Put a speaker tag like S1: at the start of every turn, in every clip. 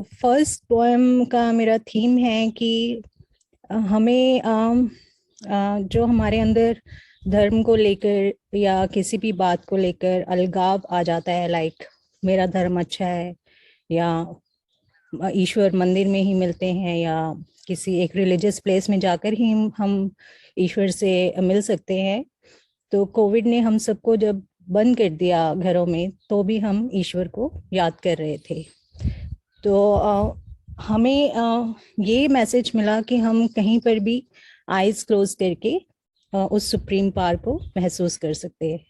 S1: First poem का मेरा theme है कि हमें जो हमारे अंदर धर्म को लेकर या किसी भी बात को लेकर अलगाव आ जाता है, लाइक मेरा धर्म अच्छा है या ईश्वर मंदिर में ही मिलते हैं या किसी एक रिलीजियस प्लेस में जाकर ही हम ईश्वर से मिल सकते हैं। तो कोविड ने हम सबको जब बंद कर दिया घरों में, तो भी हम ईश्वर को याद कर रहे थे। तो हमें ये मैसेज मिला कि हम कहीं पर भी आईज क्लोज करके उस सुप्रीम पावर को महसूस कर सकते हैं।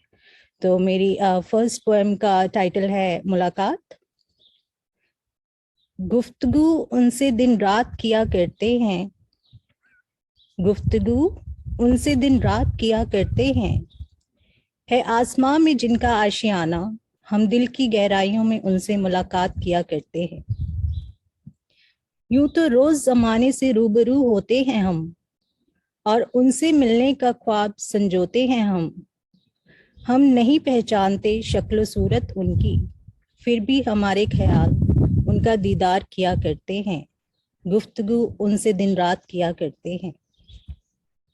S1: तो मेरी फर्स्ट पोएम का टाइटल है मुलाकात। गुफ्तगू उनसे दिन रात किया करते हैं, गुफ्तगू उनसे दिन रात किया करते हैं, है आसमां में जिनका आशियाना, हम दिल की गहराइयों में उनसे मुलाकात किया करते हैं। यूं तो रोज जमाने से रूबरू होते हैं हम, और उनसे मिलने का ख्वाब संजोते हैं हम नहीं पहचानते शक्ल सूरत उनकी, फिर भी हमारे ख्याल उनका दीदार किया करते हैं, गुफ्तगू उनसे दिन रात किया करते हैं।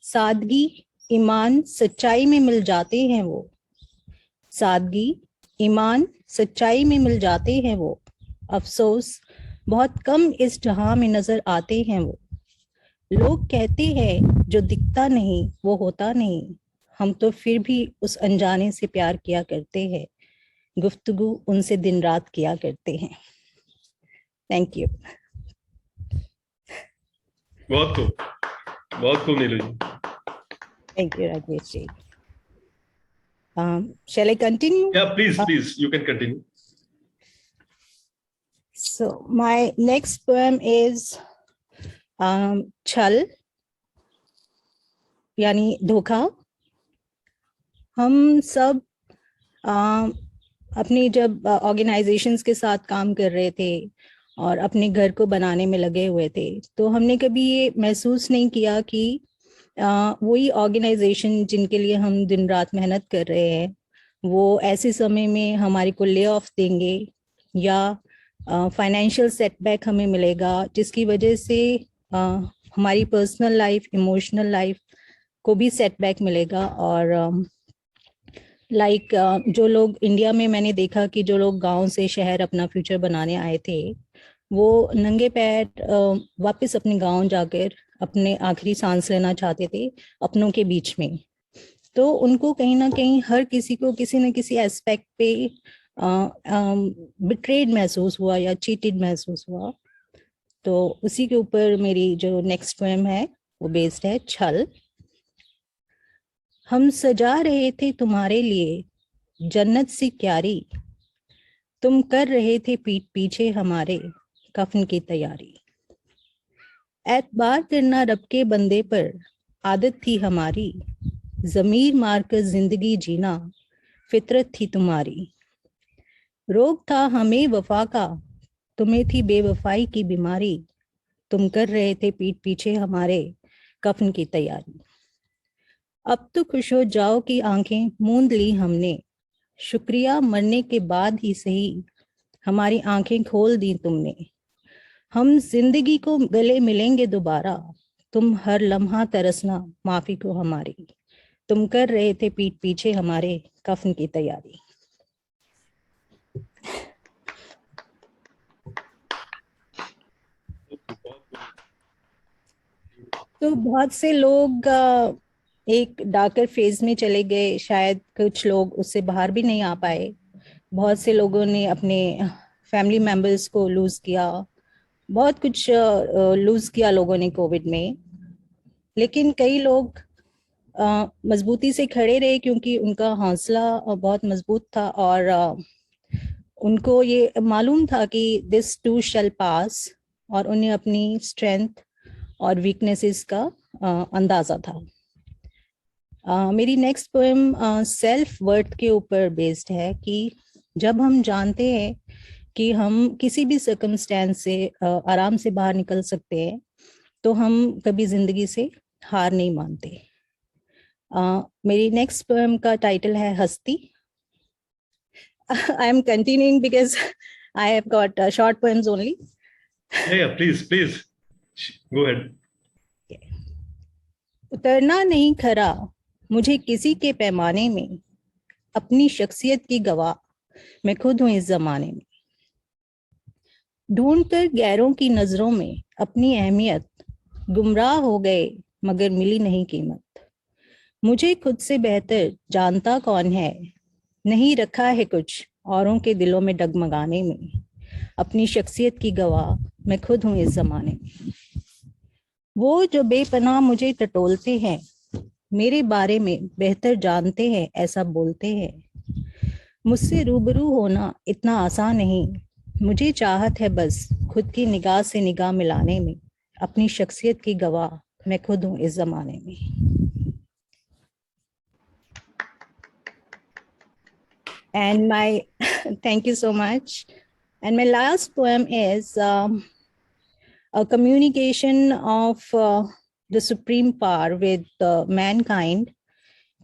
S1: सादगी ईमान सच्चाई में मिल जाते हैं वो, सादगी ईमान सच्चाई में मिल जाते हैं वो, अफसोस बहुत कम इस जहां में नजर आते हैं वो। लोग कहते हैं जो दिखता नहीं वो होता नहीं, हम तो फिर भी उस अनजाने से प्यार किया करते हैं, गुफ्तगू उनसे दिन रात किया करते हैं। Thank you.
S2: बहुत खूब Neelu ji.
S1: Thank you Rajesh ji. Shall I continue?
S2: Yeah, please, you can continue.
S1: So my next poem is छल यानी धोखा। हम सब अपनी जब ऑर्गेनाइजेशंस के साथ काम कर रहे थे और अपने घर को बनाने में लगे हुए थे, तो हमने कभी ये महसूस नहीं किया कि वही ऑर्गेनाइजेशन जिनके लिए हम दिन रात मेहनत कर रहे हैं, वो ऐसे समय में हमारे को ले ऑफ देंगे या फाइनेंशियल सेटबैक हमें मिलेगा, जिसकी वजह से हमारी पर्सनल लाइफ, इमोशनल लाइफ को भी सेटबैक मिलेगा। और जो लोग इंडिया में, मैंने देखा कि जो लोग गांव से शहर अपना फ्यूचर बनाने आए थे, वो नंगे पैर वापस अपने गांव जाकर अपने आखिरी सांस लेना चाहते थे अपनों के बीच में। तो उनको कहीं ना कहीं हर किसी को किसी न किसी एस्पेक्ट पे बिट्रेड महसूस हुआ या चीटेड महसूस हुआ। तो उसी के ऊपर मेरी जो नेक्स्ट पोएम है वो बेस्ड है, छल। हम सजा रहे थे तुम्हारे लिए जन्नत सी क्यारी, तुम कर रहे थे पीठ पीछे हमारे कफन की तैयारी। एतबार करना रब के बंदे पर आदत थी हमारी, जमीर मारकर जिंदगी जीना फितरत थी तुम्हारी। रोग था हमें वफा का, तुम्हें थी बेवफाई की बीमारी, तुम कर रहे थे पीठ पीछे हमारे कफन की तैयारी। अब तो खुश हो जाओ कि आंखें मूंद ली हमने, शुक्रिया मरने के बाद ही सही हमारी आंखें खोल दी तुमने। हम जिंदगी को गले मिलेंगे दोबारा, तुम हर लम्हा तरसना माफी को हमारी, तुम कर रहे थे पीठ पीछे हमारे कफन की तैयारी। तो बहुत से लोग एक डार्कर फेज में चले गए, शायद कुछ लोग उससे बाहर भी नहीं आ पाए। बहुत से लोगों ने अपने फैमिली मेंबर्स को लूज किया, बहुत कुछ लूज किया लोगों ने कोविड में। लेकिन कई लोग मजबूती से खड़े रहे क्योंकि उनका हौसला बहुत मजबूत था और उनको ये मालूम था कि दिस टू शैल पास, और उन्हें अपनी स्ट्रेंथ और वीकनेसेस का अंदाजा था। मेरी नेक्स्ट पोएम सेल्फ वर्थ के ऊपर बेस्ड है कि जब हम जानते हैं कि हम किसी भी सर्कमस्टेंस से आराम से बाहर निकल सकते हैं, तो हम कभी जिंदगी से हार नहीं मानते। मेरी नेक्स्ट पोएम का टाइटल है हस्ती। I am continuing because I have got short poems only.
S2: Yeah, please, please. Go ahead.
S1: उतरना नहीं खरा मुझे किसी के पैमाने में, अपनी शख्सियत की गवाह मैं खुद हूं इस जमाने में। ढूंढकर गैरों की नजरों में अपनी अहमियत, गुमराह हो गए मगर मिली नहीं कीमत। मुझे खुद से बेहतर जानता कौन है, नहीं रखा है कुछ औरों के दिलों में डगमगाने में। अपनी शख्सियत की गवाह मैं खुद हूं इस जमाने में। वो जो बेपनाह मुझे टटोलते हैं, मेरे बारे में बेहतर जानते हैं ऐसा बोलते हैं। मुझसे रूबरू होना इतना आसान नहीं, मुझे चाहत है बस खुद की निगाह से निगाह मिलाने में। अपनी शख्सियत की गवाह मैं खुद हूं इस जमाने में। And my thank you so much. And my last poem is a communication of the supreme power with mankind.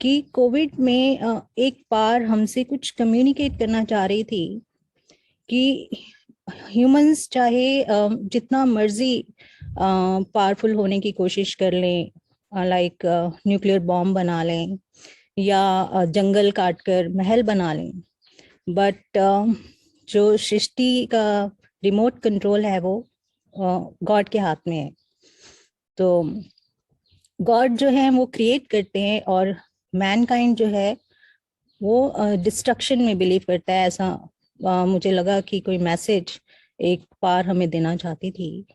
S1: कि कोविड में एक बार हमसे कम्युनिकेट communicate करना चाह रही थी कि ह्यूमंस चाहे जितना मर्जी पावरफुल होने की कोशिश कर लें, लाइक न्यूक्लियर बॉम्ब बना लें या जंगल काटकर महल बना लें, बट जो सृष्टि का रिमोट कंट्रोल है वो गॉड के हाथ में है। तो गॉड जो है वो क्रिएट करते हैं और मैनकाइंड जो है वो डिस्ट्रक्शन में बिलीव करता है। ऐसा मुझे लगा कि कोई मैसेज एक बार हमें देना चाहती थी।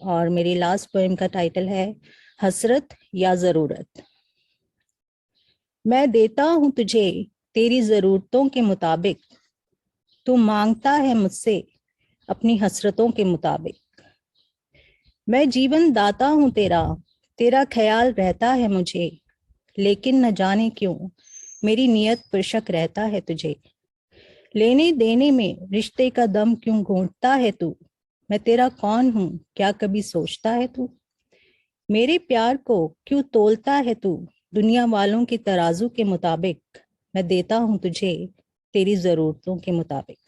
S1: और मेरी लास्ट पोएम का टाइटल है हसरत या जरूरत। मैं देता हूं तुझे तेरी जरूरतों के मुताबिक, तू मांगता है मुझसे अपनी हसरतों के मुताबिक। मैं जीवन दाता हूं तेरा, तेरा ख्याल रहता है मुझे, लेकिन न जाने क्यों मेरी नियत पर शक रहता है तुझे। लेने देने में रिश्ते का दम क्यों घोंटता है तू, मैं तेरा कौन हूं क्या कभी सोचता है तू। मेरे प्यार को क्यों तोलता है तू दुनिया वालों के तराजू के मुताबिक। मैं देता हूं तुझे तेरी जरूरतों के मुताबिक।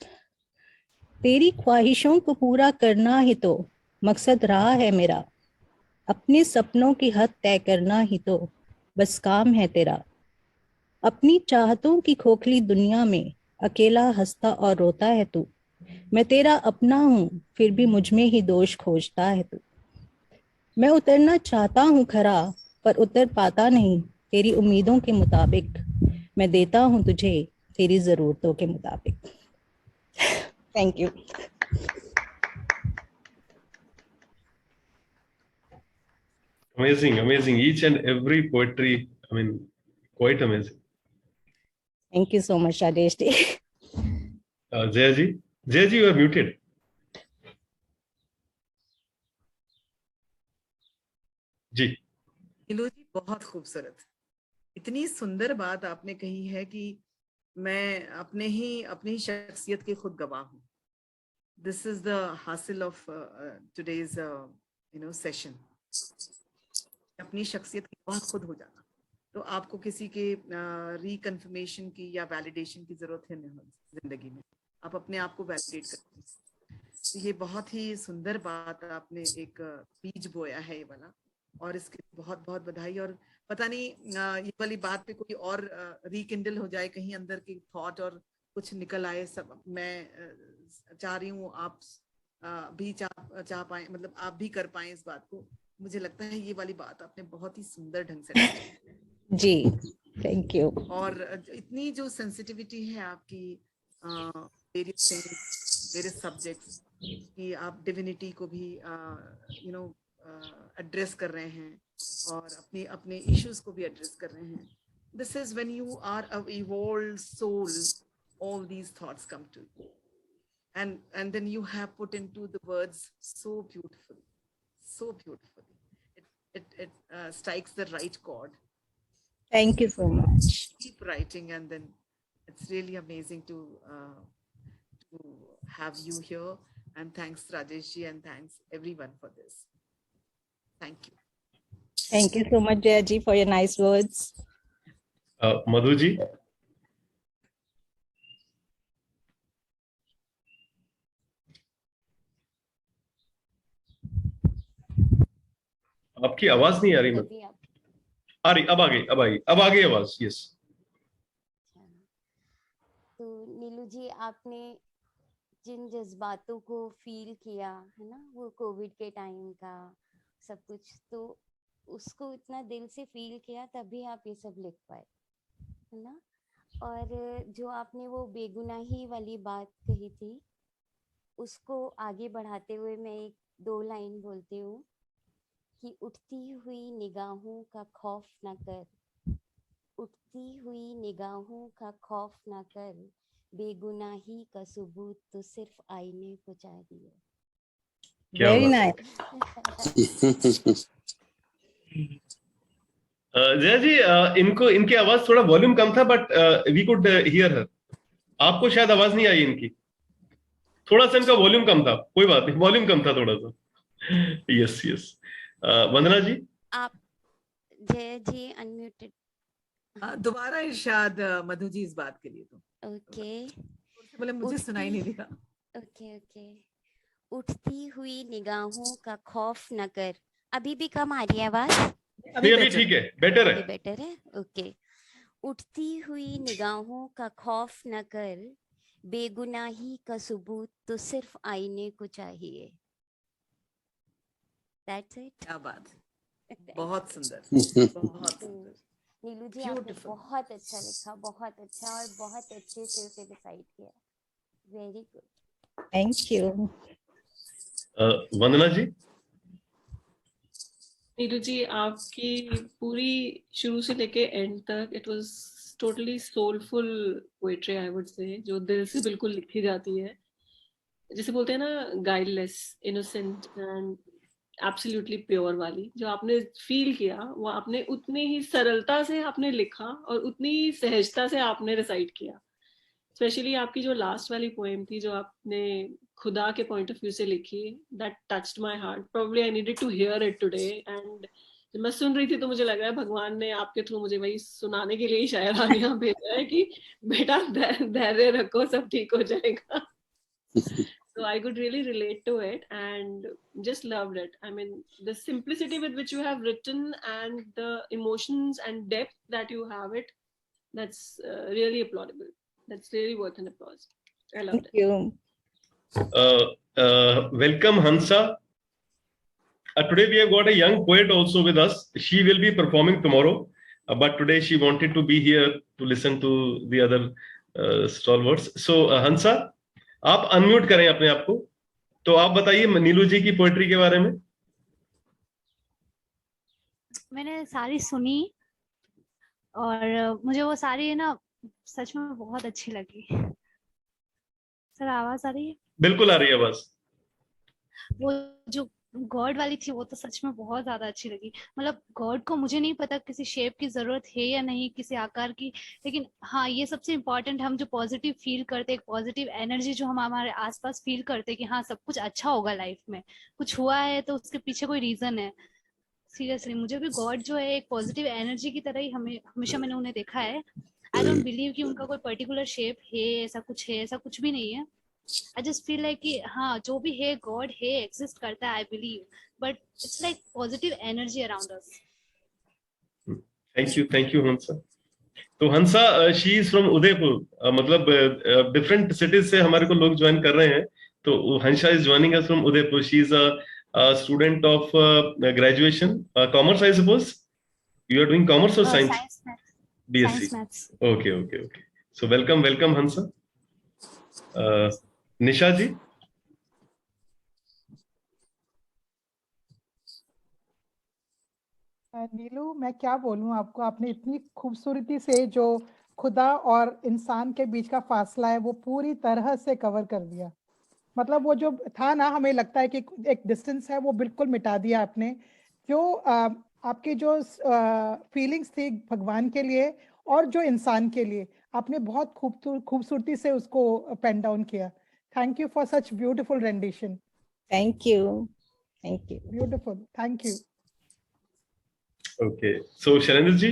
S1: तेरी ख्वाहिशों को पूरा करना ही तो मकसद रहा है मेरा, अपने सपनों की हद तय करना ही तो बस काम है तेरा। अपनी चाहतों की खोखली दुनिया में अकेला हंसता और रोता है तू, मैं तेरा अपना हूं फिर भी मुझ में ही दोष खोजता है तू। मैं उतरना चाहता हूं खरा पर उतर पाता नहीं तेरी उम्मीदों के मुताबिक। मैं देता हूं तुझे तेरी जरूरतों के मुताबिक। Thank you.
S2: Amazing, amazing. Each and every poetry, I mean, quite amazing.
S1: Thank you so much Rajesh ji.
S2: Jaya ji, you are muted. जी।
S3: नीलू जी बहुत खूबसूरत, इतनी सुंदर बात आपने कही है कि मैं अपनी शख्सियत की खुद गवाह हूँ। दिस इज द हासिल ऑफ टुडेज सेशन, अपनी शख्सियत की गवाह खुद हो जाना। तो आपको किसी के रिकन्फर्मेशन की या वैलिडेशन की जरूरत है नहीं जिंदगी में, आप अपने आप को वैलिडेट करते हैं। तो ये बहुत ही सुंदर बात आपने एक बीज बोया है ये वाला, और इसके बहुत बहुत बधाई। और पता नहीं ये वाली बात पे कोई और रिकिंडल हो जाए कहीं अंदर की थॉट और कुछ निकल आए। सब मैं चाह रही हूँ आप भी चाह पाए, मतलब आप भी कर पाए इस बात को। मुझे लगता है ये वाली बात आपने बहुत ही सुंदर ढंग से
S1: जी थैंक यू।
S3: और इतनी जो सेंसिटिविटी है आपकी वेरियस सब्जेक्ट्स कि आप डिविनिटी को भी एड्रेस कर रहे हैं और अपने इश्यूज को भी एड्रेस कर रहे हैं। This is when you are a evolved soul, all these thoughts come to you, and then you have put into the words so beautifully, so beautifully. It strikes the right chord.
S1: Thank you so much.
S3: Keep writing, and then it's really amazing to have you here. And thanks Rajesh ji, and thanks everyone for this. Thank you.
S1: Thank you so much Jaya ji for your nice words.
S2: Madhu ji. आपकी आवाज नहीं आ रही।
S4: तभी आप
S2: आ रही, अब आ गई, अब आ गई आवाज। यस।
S4: अच्छा। तो नीलू जी, आपने जिन जज्बातों को फील किया है ना, वो कोविड के टाइम का सब कुछ, तो उसको इतना दिल से फील किया तभी आप ये सब लिख पाए, है ना। और जो आपने वो बेगुनाही वाली बात कही थी, उसको आगे बढ़ाते हुए मैं एक दो लाइन बोलती हूँ कि उठती हुई निगाहों का खौफ न कर, उठती हुई निगाहों का खौफ न कर, बेगुनाही का सबूत तो सिर्फ आईने को चाहिए।
S2: क्या
S1: वेरी
S2: बात है।
S1: नाइस।
S2: जया जी, इनको, इनकी आवाज थोड़ा वॉल्यूम कम था, बट वी कुड हियर हर। आपको शायद आवाज नहीं आई इनकी, थोड़ा सा इनका वॉल्यूम कम था। कोई बात नहीं, वॉल्यूम कम था थोड़ा सा। Yes yes. वंदना जी।
S4: आप जय जी अनम्यूटेड।
S3: दोबारा इरशाद मधु जी इस बात के लिए। तो
S4: ओके
S3: बोले मुझे सुनाई नहीं दिया।
S4: Okay okay. उठती हुई निगाहों का खौफ न कर, अभी भी कम आ रही है आवाज?
S2: नहीं, अभी ठीक है, बेटर
S4: अभी
S2: है।
S4: बेटर है। ओके। उठती हुई निगाहों का खौफ न कर, बेगुनाही का सबूत तो सिर्फ आईने को चाहिए। That's it.
S3: क्या बात है, बहुत सुंदर, बहुत
S4: तो
S3: सुंदर।
S4: नीलू जी, आपने
S3: Beautiful.
S4: बहुत अच्छा लिखा, बहुत अच्छा, और बहुत अच्छे से उसे डिसाइड किया। Very good.
S1: Thank you.
S2: Vandana ji.
S5: Neeru ji, आपकी पूरी शुरू से लेके एंड तक it was totally soulful poetry, I would say, जो दिल से बिल्कुल लिखी जाती है, जिसे बोलते हैं ना गाइडलेस, इनोसेंट एंड एब्सोल्युटली प्योर वाली। जो आपने फील किया वो आपने उतनी ही सरलता से आपने लिखा और उतनी ही सहजता से आपने रिसाइट किया। स्पेशली आपकी जो लास्ट वाली पोएम थी, जो आपने खुदा के पॉइंट ऑफ व्यू से लिखी, that touched my heart. Probably I needed to hear it today. And जब मैं सुन रही थी तो मुझे लग रहा है भगवान ने आपके थ्रू मुझे वही सुनाने के लिए ही शायद आज यहाँ भेजा है कि बेटा धैर्य रखो, सब ठीक हो जाएगा। So I could really relate to it and just loved it. I mean, the simplicity with which you have written and the emotions and depth that you have it, that's really applaudable. That's really worth an applause. I loved
S1: thank
S5: it.
S1: You.
S2: Welcome Hansa. Today we have got a young poet also with us. She will be performing tomorrow, but today she wanted to be here to listen to the other stalwarts. So Hansa, आप unmute करें अपने आप को, तो आप बताइए नीलू जी की poetry के बारे में।
S6: मैंने सारी सुनी और मुझे वो सारी ना सच में बहुत अच्छी लगी। सर आवाज आ रही है?
S2: बिल्कुल आ रही है आवाज।
S6: वो जो गॉड वाली थी वो तो सच में बहुत ज्यादा अच्छी लगी। मतलब गॉड को मुझे नहीं पता किसी शेप की जरूरत है या नहीं, किसी आकार की, लेकिन हाँ ये सबसे इम्पोर्टेंट, हम जो पॉजिटिव फील करते, एक पॉजिटिव एनर्जी जो हम हमारे आसपास फील करते कि हाँ सब कुछ अच्छा होगा लाइफ में, कुछ हुआ है तो उसके पीछे कोई रीजन है। सीरियसली मुझे भी गॉड जो है एक पॉजिटिव एनर्जी की तरह ही हमेशा मैंने उन्हें देखा है। आई डोंट बिलीव कि उनका कोई पर्टिकुलर शेप है, ऐसा कुछ है, ऐसा कुछ भी नहीं है। आई जस्ट फील लाइक कि हाँ जो भी है गॉड है, एग्जिस्ट करता है, I believe, but it's like positive energy around us.
S2: Thank you Hansa. तो Hansa, she is from Udaipur, मतलब डिफरेंट सिटीज से हमारे को लोग ज्वाइन कर रहे हैं। तो Hansa is joining us from Udaipur. She is a student of graduation, commerce, I suppose. You are doing commerce or science?
S6: Science maths.
S2: BSc.
S6: Science maths.
S2: Okay. So welcome Hansa. निशा जी।
S7: नीलू, मैं क्या बोलूं आपको, आपने इतनी खूबसूरती से जो खुदा और इंसान के बीच का फासला है वो पूरी तरह से कवर कर दिया। मतलब वो जो था ना, हमें लगता है कि एक डिस्टेंस है, वो बिल्कुल मिटा दिया आपने। जो आपकी जो फीलिंग्स थी भगवान के लिए और जो इंसान के लिए, आपने बहुत खूबसूरती से उसको पेन डाउन किया। Thank you for such beautiful rendition.
S1: Thank you.
S7: Beautiful, thank you.
S2: Okay, so Shailendra ji.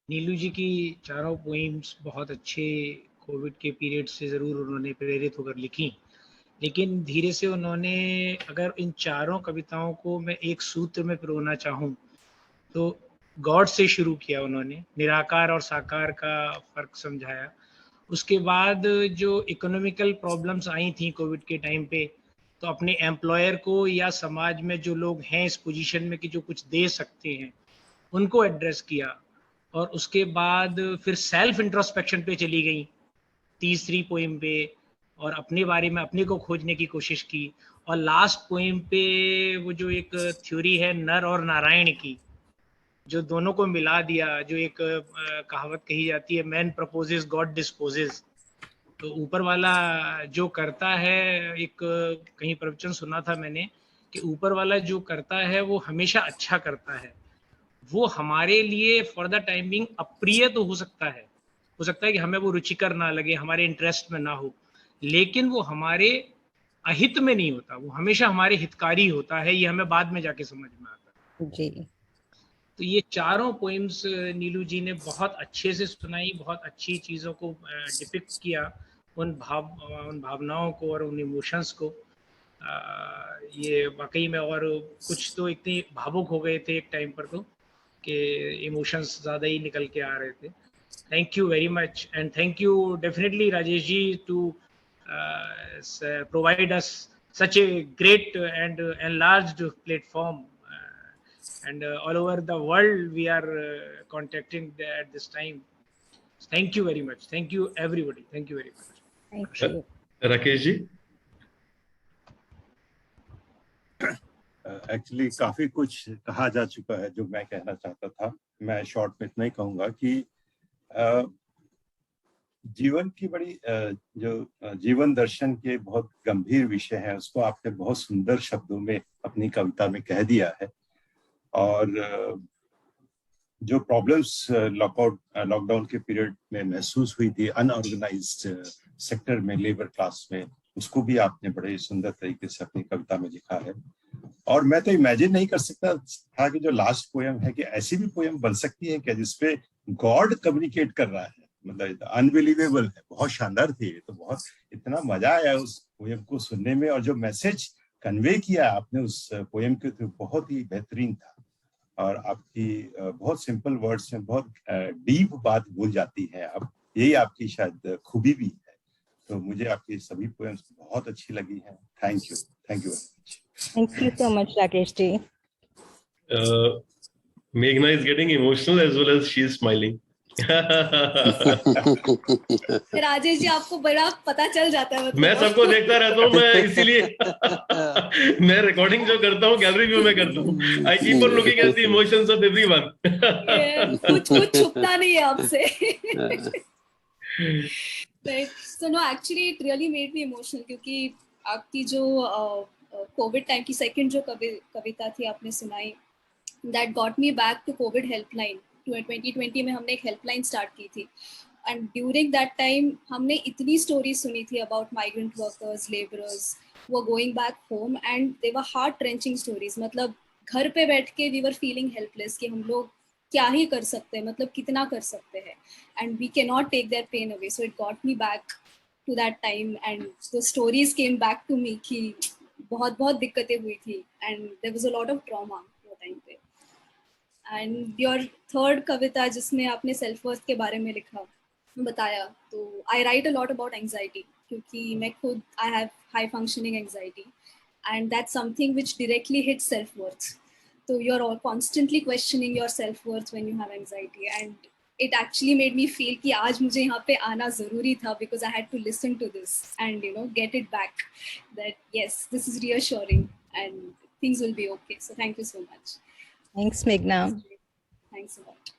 S8: Neelu ji की चारों पोइम्स बहुत अच्छे कोविड के पीरियड से ज़रूर उन्होंने प्रेरित होकर लिखी, लेकिन धीरे से उन्होंने, अगर इन चारों कविताओं को मैं एक सूत्र में पिरोना चाहूँ तो गॉड से शुरू किया उन्होंने, निराकार और साकार का फर्क समझाया। उसके बाद जो इकोनॉमिकल प्रॉब्लम्स आई थी कोविड के टाइम पे, तो अपने एम्प्लॉयर को या समाज में जो लोग हैं इस पोजीशन में कि जो कुछ दे सकते हैं उनको एड्रेस किया। और उसके बाद फिर सेल्फ इंट्रोस्पेक्शन पे चली गई तीसरी पोइम पे, और अपने बारे में अपने को खोजने की कोशिश की। और लास्ट पोइम पे वो जो एक थ्योरी है नर और नारायण की, जो दोनों को मिला दिया, जो एक कहावत कही जाती है, मैन प्रपोजेस गॉड डिस्पोजेस। तो ऊपर वाला जो करता है, एक कहीं प्रवचन सुना था मैंने कि ऊपर वाला जो करता है वो हमेशा अच्छा करता है। वो हमारे लिए फॉर द टाइम बिंग अप्रिय तो हो सकता है कि हमें वो रुचिकर ना लगे, हमारे इंटरेस्ट में ना हो, लेकिन वो हमारे अहित में नहीं होता, वो हमेशा हमारे हितकारी होता है। ये हमें बाद में जाके समझ में आता है
S1: जी।
S8: तो ये चारों पोइम्स नीलू जी ने बहुत अच्छे से सुनाई, बहुत अच्छी चीज़ों को डिपिक्ट किया, उन भावनाओं को और उन इमोशंस को। ये वाकई में, और कुछ तो इतने भावुक हो गए थे एक टाइम पर तो कि इमोशंस ज़्यादा ही निकल के आ रहे थे। Thank you very much, and thank you definitely Rajesh ji to provide us such a great and enlarged platform, and all over the world we are contacting at this time. Thank you very much. Thank you everybody. Thank you very much.
S1: Thank you.
S2: Rakesh ji.
S9: Actually काफी कुछ कहा जा चुका है जो मैं कहना चाहता था। मैं शॉर्ट में इतना ही कहूंगा कि जीवन की बड़ी जो जीवन दर्शन के बहुत गंभीर विषय है उसको आपने बहुत सुंदर शब्दों में अपनी कविता में कह दिया है। और जो प्रॉब्लम्स लॉकडाउन के पीरियड में महसूस हुई थी अनऑर्गेनाइज्ड सेक्टर में, लेबर क्लास में, उसको भी आपने बड़े सुंदर तरीके से अपनी कविता में लिखा है। और मैं तो इमेजिन नहीं कर सकता था कि जो लास्ट पोयम है कि ऐसी भी पोयम बन सकती है क्या जिसपे गॉड कम्युनिकेट कर रहा है। मतलब अनबिलीवेबल है, बहुत शानदार थी। तो बहुत इतना मजा आया उस पोयम को सुनने में, और जो मैसेज कन्वे किया आपने उस पोयम के थ्रू बहुत ही बेहतरीन था। और आपकी बहुत सिंपल वर्ड्स में बहुत डीप बात भूल जाती है आप, यही आपकी शायद खूबी भी है। तो मुझे आपकी सभी पोएम्स बहुत अच्छी लगी हैं। Thank you very much.
S1: Thank you so much, Rakesh ji.
S2: Meghna is getting emotional as well as she is smiling.
S10: Rajesh ji आपको बड़ा पता चल जाता है।
S2: मैं सबको देखता रहता हूँ, मैं इसीलिए मैं रिकॉर्डिंग जो करता हूँ गैलरी व्यू में करता हूँ। I keep on looking at the emotions of everyone.
S10: कुछ छुपता नहीं है आपसे। So no, actually it really made me emotional क्योंकि आपकी जो कोविड टाइम की सेकंड जो कविता थी आपने सुनाई, that got me back to COVID helpline. 2020 में हमने एक हेल्पलाइन स्टार्ट की थी, एंड ड्यूरिंग दैट टाइम हमने इतनी स्टोरी सुनी थी अबाउट माइग्रेंट वर्कर्स, लेबरर्स वो going back home, and they were heart trenching stories. मतलब घर पे बैठ के वी वर फीलिंग हेल्पलेस कि हम लोग क्या ही कर सकते हैं, मतलब कितना कर सकते हैं, and we can not take their pain away. So it got me back to that time and the stories came back to me कि बहुत दिक्कतें हुई थी, and there was a lot of trauma वो टाइम पे। And your third कविता जिसमें आपने सेल्फ वर्थ के बारे में लिखा बताया, तो I write a lot about anxiety क्योंकि मैं खुद I have high functioning anxiety, and that's something which directly hits self worth. So you're all constantly questioning your self-worth when you have anxiety, and it actually made me feel कि आज मुझे यहाँ पे आना ज़रूरी था because I had to listen to this and get it back that yes, this is reassuring and things will be okay. So thank you so much.
S1: Thanks, Meghna.
S10: Thanks a lot.